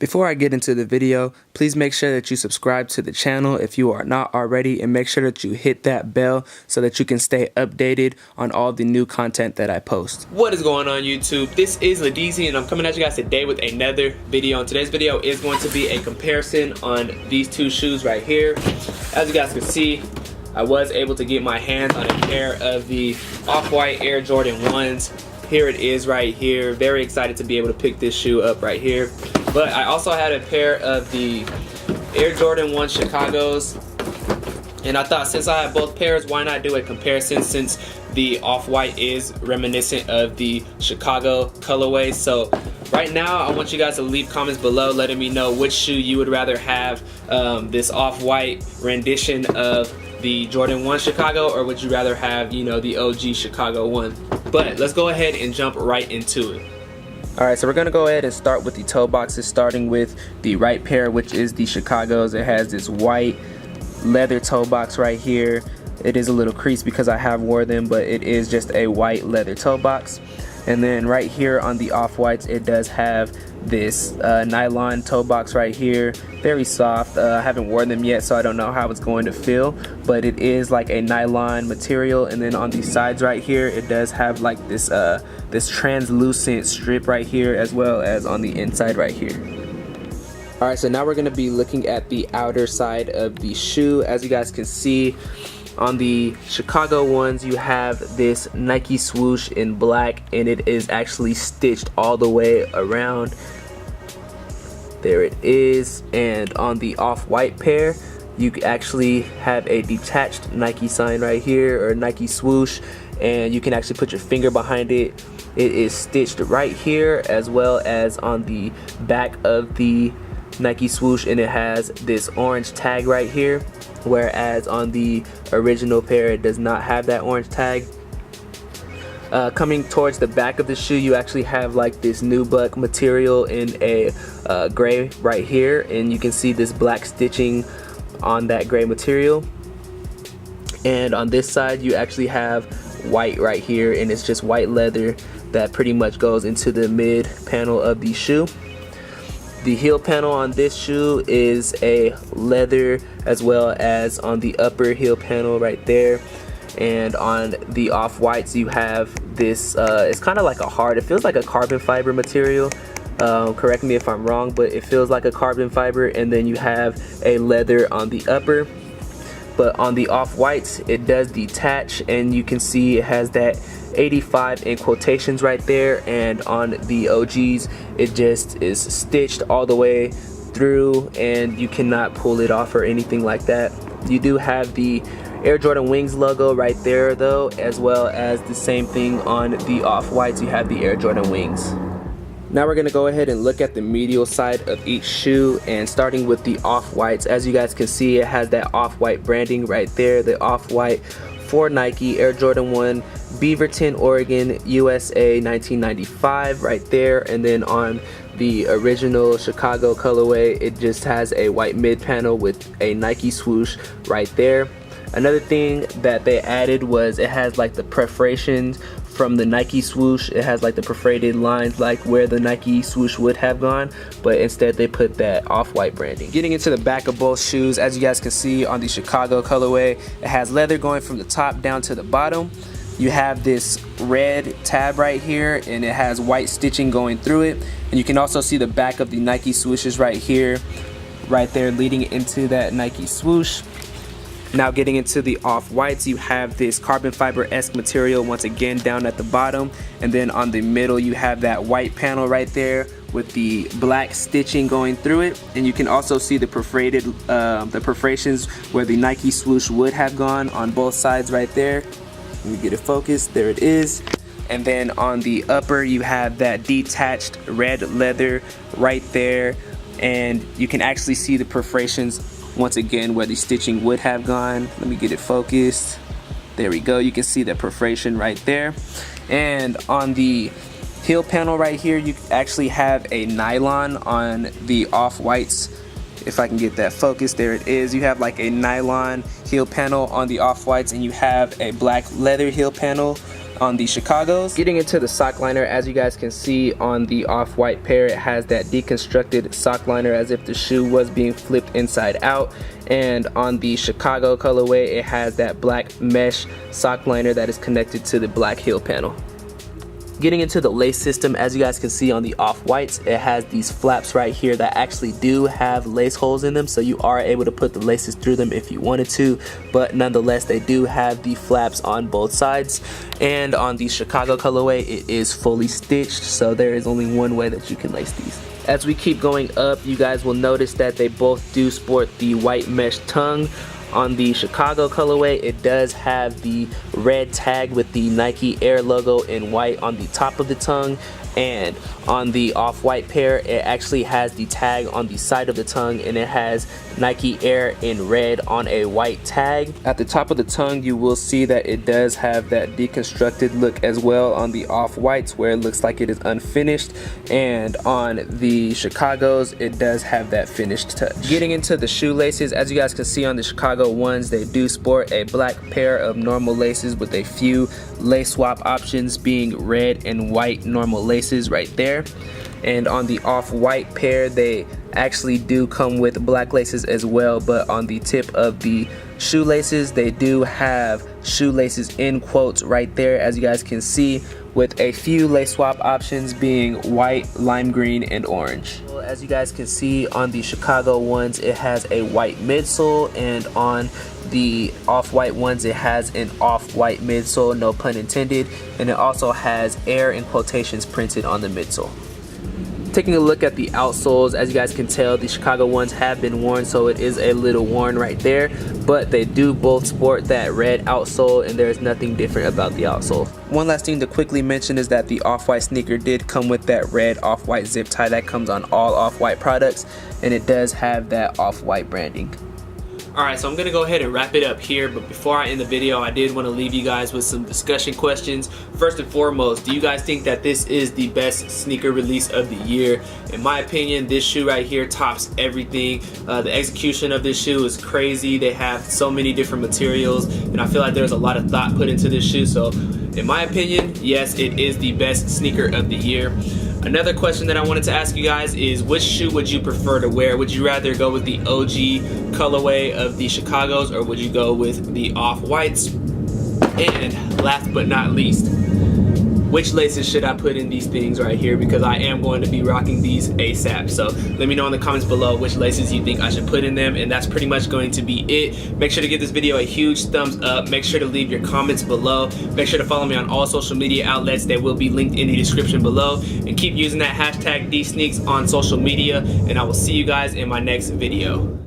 Before I get into the video, please make sure that you subscribe to the channel if you are not already, and make sure that you hit that bell so that you can stay updated on all the new content that I post. What is going on YouTube? This is Ladisi and I'm coming at you guys today with another video. And today's video is going to be a comparison on these two shoes right here. As you guys can see, I was able to get my hands on a pair of the Off-White Air Jordan 1s. Here it is right here. Very excited to be able to pick this shoe up right here. But I also had a pair of the Air Jordan 1 Chicago's, and I thought since I have both pairs, why not do a comparison, since the Off-White is reminiscent of the Chicago colorway. So right now I want you guys to leave comments below letting me know which shoe you would rather have, this Off-White rendition of the Jordan 1 Chicago, or would you rather have, you know, the OG Chicago 1. But let's go ahead and jump right into it. Alright, so we're going to go ahead and start with the toe boxes, starting with the right pair, which is the Chicago's. It has this white leather toe box right here. It is a little creased because I have wore them, but it is just a white leather toe box. And then right here on the Off-Whites, it does have this nylon toe box right here. Very soft. I haven't worn them yet, so I don't know how it's going to feel, but it is like a nylon material. And then on the sides right here, it does have like this this translucent strip right here, as well as on the inside right here. Alright, so now we're going to be looking at the outer side of the shoe. As you guys can see, on the Chicago ones, you have this Nike swoosh in black, and it is actually stitched all the way around. There it is. And on the Off-White pair, you actually have a detached Nike sign right here, or Nike swoosh, and you can actually put your finger behind it. It is stitched right here, as well as on the back of the Nike swoosh, and it has this orange tag right here, whereas on the original pair it does not have that orange tag. Coming towards the back of the shoe, you actually have like this nubuck material in a gray right here, and you can see this black stitching on that gray material. And on this side you actually have white right here, and it's just white leather that pretty much goes into the mid panel of the shoe. The heel panel on this shoe is a leather, as well as on the upper heel panel right there. And on the Off-Whites, you have this, it's kind of like a hard, it feels like a carbon fiber material. Correct me if I'm wrong, but it feels like a carbon fiber. And then you have a leather on the upper. But on the Off-Whites, it does detach, and you can see it has that 85 in quotations right there. And on the OGs, it just is stitched all the way through, and you cannot pull it off or anything like that. You do have the Air Jordan Wings logo right there though, as well as the same thing on the Off-Whites. You have the Air Jordan Wings. Now we're going to go ahead and look at the medial side of each shoe, and starting with the Off-Whites. As you guys can see, it has that Off-White branding right there, the Off-White for Nike, Air Jordan 1, Beaverton, Oregon, USA 1995 right there. And then on the original Chicago colorway, it just has a white mid panel with a Nike swoosh right there. Another thing that they added was it has like the perforations from the Nike swoosh. It has like the perforated lines like where the Nike swoosh would have gone, but instead they put that Off-White branding. Getting into the back of both shoes, as you guys can see on the Chicago colorway, it has leather going from the top down to the bottom. You have this red tab right here, and it has white stitching going through it. And you can also see the back of the Nike swooshes right here, right there, leading into that Nike swoosh. Now getting into the Off-Whites, you have this carbon fiber-esque material once again down at the bottom, and then on the middle you have that white panel right there with the black stitching going through it. And you can also see the perforated the perforations where the Nike swoosh would have gone on both sides right there. Let me get it focused. There it is. And then on the upper you have that detached red leather right there, and you can actually see the perforations once again where the stitching would have gone. Let me get it focused. There we go. You can see the perforation right there. And on the heel panel right here, you actually have a nylon on the Off-Whites. If I can get that focused, there it is. You have like a nylon heel panel on the Off-Whites, and you have a black leather heel panel on the Chicago's. Getting into the sock liner, as you guys can see on the off-white pair, it has that deconstructed sock liner as if the shoe was being flipped inside out. And on the Chicago colorway, it has that black mesh sock liner that is connected to the black heel panel. Getting into the lace system, as you guys can see on the off-whites, it has these flaps right here that actually do have lace holes in them, so you are able to put the laces through them if you wanted to, but nonetheless they do have the flaps on both sides. And on the Chicago colorway, it is fully stitched, so there is only one way that you can lace these. As we keep going up, you guys will notice that they both do sport the white mesh tongue. On the Chicago colorway, it does have the red tag with the Nike Air logo in white on the top of the tongue, and on the off-white pair, it actually has the tag on the side of the tongue, and it has Nike Air in red on a white tag. At the top of the tongue, you will see that it does have that deconstructed look as well on the off-whites, where it looks like it is unfinished, and on the Chicago's, it does have that finished touch. Getting into the shoelaces, as you guys can see on the Chicago ones, they do sport a black pair of normal laces with a few lace swap options, being red and white normal laces right there. And on the off-white pair, they actually do come with black laces as well, but on the tip of the shoelaces, they do have shoelaces in quotes right there, as you guys can see, with a few lace swap options being white, lime green, and orange. As you guys can see on the Chicago ones, it has a white midsole, and on the off-white ones, it has an off-white midsole, no pun intended, and it also has Air in quotations printed on the midsole. Taking a look at the outsoles, as you guys can tell, the Chicago ones have been worn, so it is a little worn right there, but they do both sport that red outsole, and there's nothing different about the outsole. One last thing to quickly mention is that the off-white sneaker did come with that red off-white zip tie that comes on all off-white products, and it does have that off-white branding. Alright, so I'm going to go ahead and wrap it up here, but before I end the video, I did want to leave you guys with some discussion questions. First and foremost, do you guys think that this is the best sneaker release of the year? In my opinion, this shoe right here tops everything. The execution of this shoe is crazy. They have so many different materials, and I feel like there's a lot of thought put into this shoe. So in my opinion, yes, it is the best sneaker of the year. Another question that I wanted to ask you guys is, which shoe would you prefer to wear? Would you rather go with the OG colorway of the Chicago's, or would you go with the off-whites? And last but not least, which laces should I put in these things right here, because I am going to be rocking these ASAP. So let me know in the comments below which laces you think I should put in them, and that's pretty much going to be it. Make sure to give this video a huge thumbs up. Make sure to leave your comments below. Make sure to follow me on all social media outlets that will be linked in the description below, and keep using that hashtag DSneaks on social media, and I will see you guys in my next video.